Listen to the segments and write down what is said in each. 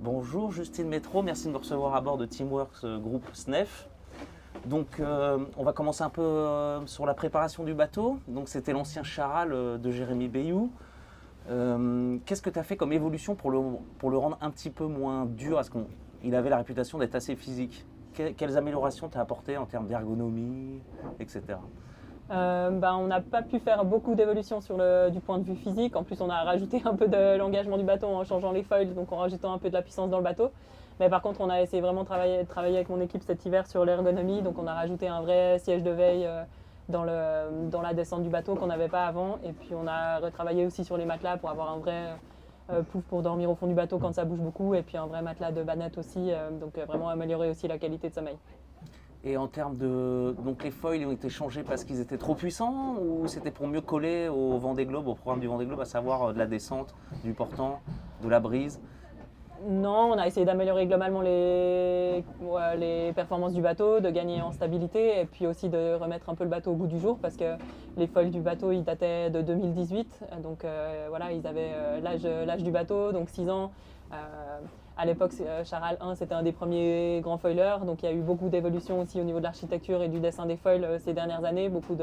Bonjour Justine Métro, merci de me recevoir à bord de Teamworks groupe SNEF. Donc on va commencer un peu sur la préparation du bateau. Donc c'était l'ancien Charal de Jérémy Bayou. Qu'est-ce que tu as fait comme évolution pour le rendre un petit peu moins dur? Parce qu'il avait la réputation d'être assez physique. Quelles améliorations tu as apportées en termes d'ergonomie, etc. On n'a pas pu faire beaucoup d'évolution du point de vue physique. En plus, on a rajouté un peu de l'engagement du bateau en changeant les foils, donc en rajoutant un peu de la puissance dans le bateau. Mais par contre, on a essayé vraiment de travailler avec mon équipe cet hiver sur l'ergonomie. Donc on a rajouté un vrai siège de veille dans la descente du bateau qu'on n'avait pas avant. Et puis on a retravaillé aussi sur les matelas pour avoir un vrai pouf pour dormir au fond du bateau quand ça bouge beaucoup. Et puis un vrai matelas de banette aussi. Donc vraiment améliorer aussi la qualité de sommeil. Et en termes de... Donc les foils ont été changés parce qu'ils étaient trop puissants ou c'était pour mieux coller au Vendée Globe, au programme du Vendée Globe, à savoir de la descente, du portant, de la brise? Non, on a essayé d'améliorer globalement les performances du bateau, de gagner en stabilité et puis aussi de remettre un peu le bateau au goût du jour parce que les foils du bateau ils dataient de 2018, donc voilà, ils avaient l'âge du bateau, donc 6 ans. À l'époque, Charal 1 c'était un des premiers grands foilers, donc il y a eu beaucoup d'évolution aussi au niveau de l'architecture et du dessin des foils ces dernières années, beaucoup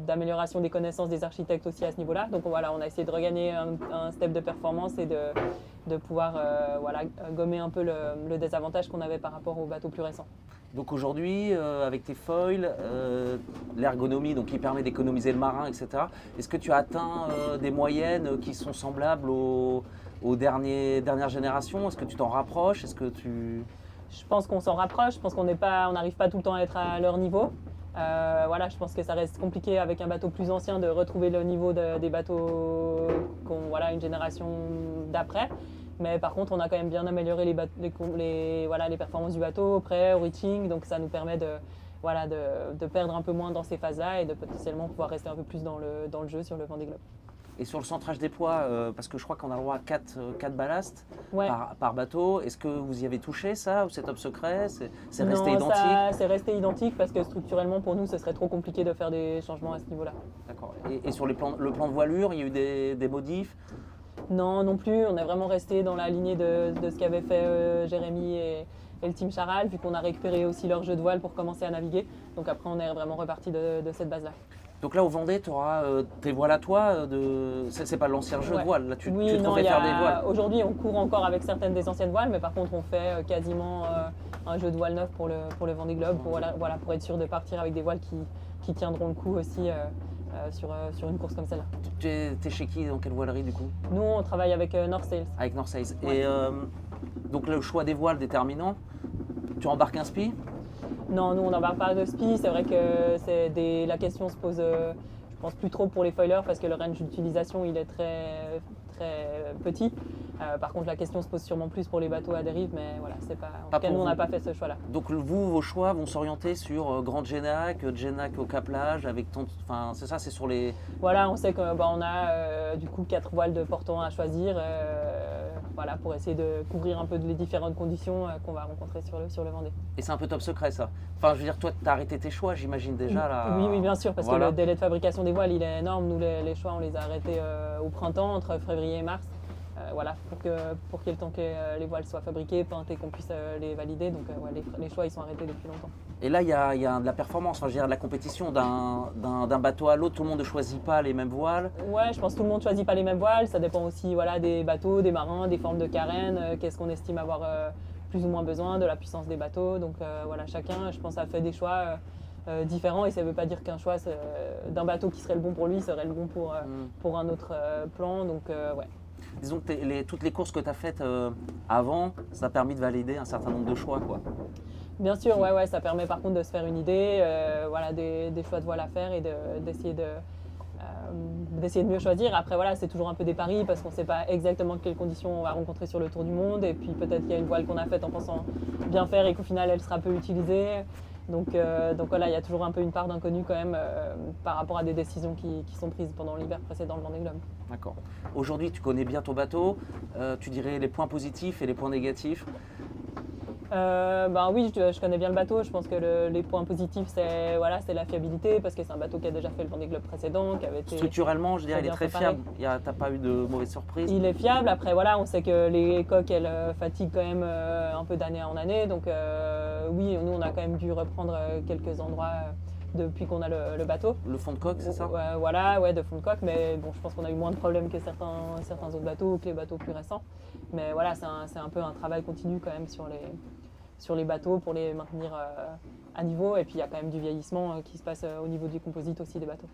d'amélioration des connaissances des architectes aussi à ce niveau-là. Donc voilà, on a essayé de regagner un step de performance et de pouvoir gommer un peu le désavantage qu'on avait par rapport aux bateaux plus récents. Donc aujourd'hui, avec tes foils, l'ergonomie donc qui permet d'économiser le marin, etc., est-ce que tu as atteint des moyennes qui sont semblables aux dernières générations? Est-ce que tu t'en rapproches? Je pense qu'on s'en rapproche, je pense qu'on n'arrive pas tout le temps à être à leur niveau. Voilà, je pense que ça reste compliqué avec un bateau plus ancien de retrouver le niveau des bateaux une génération d'après. Mais par contre, on a quand même bien amélioré les performances du bateau, au près, au reaching, donc ça nous permet de perdre un peu moins dans ces phases-là et de potentiellement pouvoir rester un peu plus dans le jeu sur le Vendée Globe. Et sur le centrage des poids, parce que je crois qu'on a le droit à 4 ballasts Ouais. par bateau, est-ce que vous y avez touché ça ou c'est top secret? C'est resté Non, identique? c'est resté identique parce que structurellement pour nous ce serait trop compliqué de faire des changements à ce niveau-là. D'accord. Et sur le plan de voilure, il y a eu des modifs? Non plus, on est vraiment resté dans la lignée de ce qu'avaient fait Jérémy et le team Charal, vu qu'on a récupéré aussi leur jeu de voile pour commencer à naviguer. Donc après on est vraiment reparti de cette base-là. Donc là au Vendée, tu auras tes voiles à toi, c'est pas l'ancien jeu de voile, là tu te refais faire des voiles. Aujourd'hui on court encore avec certaines des anciennes voiles, mais par contre on fait quasiment un jeu de voile neuf pour le Vendée Globe, pour être sûr de partir avec des voiles qui tiendront le coup aussi sur une course comme celle-là. T'es chez qui, dans quelle voilerie du coup? Nous on travaille avec North Sails. Avec North Sails. Ouais. Et donc le choix des voiles déterminant, tu embarques un spi? Non, nous on n'embarque pas de spi, c'est vrai que la question se pose, je pense plus trop pour les foilers parce que le range d'utilisation il est très, très petit. Par contre la question se pose sûrement plus pour les bateaux à dérive, mais voilà, c'est pas. En tout cas nous on n'a pas fait ce choix-là. Donc vous, vos choix vont s'orienter sur Grande Genac au Cap-Plage, c'est ça, c'est sur les. Voilà, on sait qu'on a du coup 4 voiles de portant à choisir, pour essayer de couvrir un peu les différentes conditions qu'on va rencontrer sur le Vendée. Et c'est un peu top secret ça. Enfin je veux dire, toi tu as arrêté tes choix j'imagine déjà là. Oui bien sûr, parce que le délai de fabrication des voiles il est énorme. Nous les choix on les a arrêtés au printemps, entre février et mars. Pour qu'il y ait le temps que les voiles soient fabriquées, peintes et qu'on puisse les valider. Donc les choix ils sont arrêtés depuis longtemps. Et là il y a de la performance, enfin je veux dire de la compétition d'un bateau à l'autre, tout le monde ne choisit pas les mêmes voiles. Ouais, je pense que tout le monde ne choisit pas les mêmes voiles, ça dépend aussi des bateaux, des marins, des formes de carène, qu'est-ce qu'on estime avoir plus ou moins besoin, de la puissance des bateaux. Donc chacun je pense a fait des choix différents et ça ne veut pas dire qu'un choix d'un bateau qui serait le bon pour lui serait le bon pour un autre plan. Donc ouais. Disons que toutes les courses que tu as faites avant, ça a permis de valider un certain nombre de choix, quoi. Bien sûr, ouais, ça permet par contre de se faire une idée, des choix de voile à faire et d'essayer de mieux choisir. Après c'est toujours un peu des paris parce qu'on ne sait pas exactement quelles conditions on va rencontrer sur le tour du monde et puis peut-être qu'il y a une voile qu'on a faite en pensant bien faire et qu'au final elle sera peu utilisée. Donc il y a toujours un peu une part d'inconnu quand même par rapport à des décisions qui sont prises pendant l'hiver précédent le Vendée Globe. D'accord. Aujourd'hui, tu connais bien ton bateau. Tu dirais les points positifs et les points négatifs? Oui, je connais bien le bateau. Je pense que les points positifs, c'est la fiabilité, parce que c'est un bateau qui a déjà fait le Vendée Globe précédent, qui avait été Structurellement, je dirais, il est bien très préparé. fiable. T'as pas eu de mauvaises surprises? Il est fiable. Après, voilà, on sait que les coques, elles fatiguent quand même un peu d'année en année. Donc, oui, nous, on a quand même dû reprendre quelques endroits depuis qu'on a le bateau. Le fond de coque, c'est ça? Voilà, ouais, de fond de coque. Mais bon, je pense qu'on a eu moins de problèmes que certains autres bateaux ou que les bateaux plus récents. Mais voilà, c'est un peu un travail continu quand même sur les bateaux pour les maintenir à niveau. Et puis, il y a quand même du vieillissement qui se passe au niveau du composite aussi des bateaux.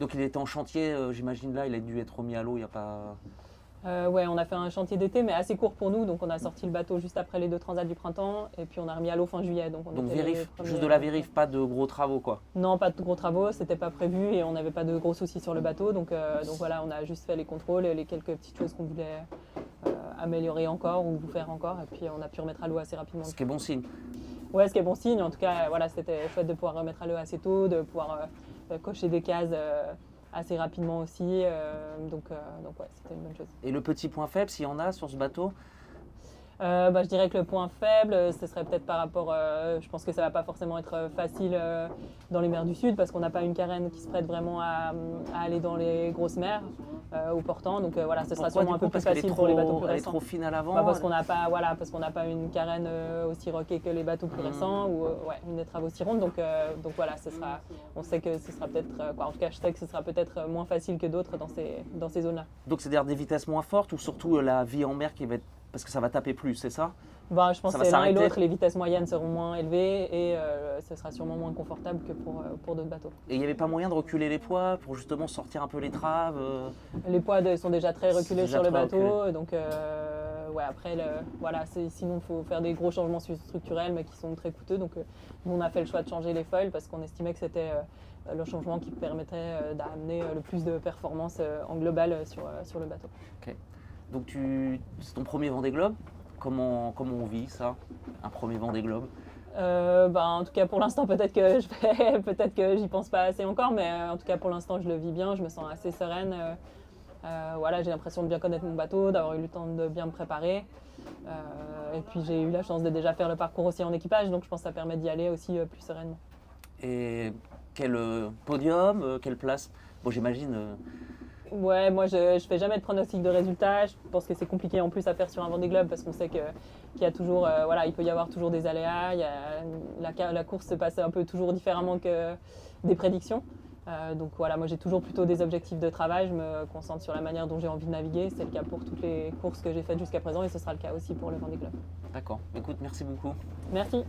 Donc il était en chantier, j'imagine là, il a dû être remis à l'eau, il n'y a pas... Ouais, on a fait un chantier d'été, mais assez court pour nous. Donc, on a sorti le bateau juste après les 2 transats du printemps. Et puis, on a remis à l'eau fin juillet. Donc vérif, juste de la vérif, pas de gros travaux, quoi. Non, pas de gros travaux, c'était pas prévu et on n'avait pas de gros soucis sur le bateau. Donc voilà, on a juste fait les contrôles et les quelques petites choses qu'on voulait améliorer encore ou faire encore. Et puis, on a pu remettre à l'eau assez rapidement. Ce qui est bon signe. Ouais, ce qui est bon signe. En tout cas, voilà, c'était chouette de pouvoir remettre à l'eau assez tôt, de pouvoir cocher des cases assez rapidement aussi. Donc ouais, c'était une bonne chose. Et le petit point faible, s'il y en a sur ce bateau? Je dirais que le point faible, ce serait peut-être par rapport, je pense que ça va pas forcément être facile dans les mers du Sud, parce qu'on n'a pas une carène qui se prête vraiment à aller dans les grosses mers ou portant. Donc voilà, ce sera sûrement un peu plus facile pour les bateaux plus Elle est récents. trop fine à l'avant? Parce qu'on n'a pas une carène aussi roquée que les bateaux plus récents ou une étrave aussi ronde. Donc voilà, on sait que ce sera peut-être, en tout cas je sais que ce sera peut-être moins facile que d'autres dans ces zones-là. Donc c'est-à-dire des vitesses moins fortes ou surtout la vie en mer qui va être... Parce que ça va taper plus, c'est ça? Je pense que c'est l'un et l'autre, les vitesses moyennes seront moins élevées et ce sera sûrement moins confortable que pour d'autres bateaux. Et il n'y avait pas moyen de reculer les poids pour justement sortir un peu l'étrave? Les poids sont déjà très reculés sur le bateau, reculé. donc après, sinon il faut faire des gros changements structurels mais qui sont très coûteux. Donc nous on a fait le choix de changer les foils parce qu'on estimait que c'était le changement qui permettrait d'amener le plus de performance en global sur le bateau. Okay. Donc c'est ton premier Vendée Globe. Comment on vit ça, un premier Vendée Globe? En tout cas pour l'instant peut-être que j'y pense pas assez encore, mais en tout cas pour l'instant je le vis bien, je me sens assez sereine. J'ai l'impression de bien connaître mon bateau, d'avoir eu le temps de bien me préparer. Et puis j'ai eu la chance de déjà faire le parcours aussi en équipage, donc je pense que ça permet d'y aller aussi plus sereinement. Et quel podium, quelle place? Bon, j'imagine... Ouais, moi je fais jamais de pronostic de résultats. Je pense que c'est compliqué en plus à faire sur un Vendée Globe parce qu'on sait qu'il y a toujours, il peut y avoir toujours des aléas. La course se passe un peu toujours différemment que des prédictions. Donc voilà, moi j'ai toujours plutôt des objectifs de travail. Je me concentre sur la manière dont j'ai envie de naviguer. C'est le cas pour toutes les courses que j'ai faites jusqu'à présent et ce sera le cas aussi pour le Vendée Globe. D'accord. Écoute, merci beaucoup. Merci.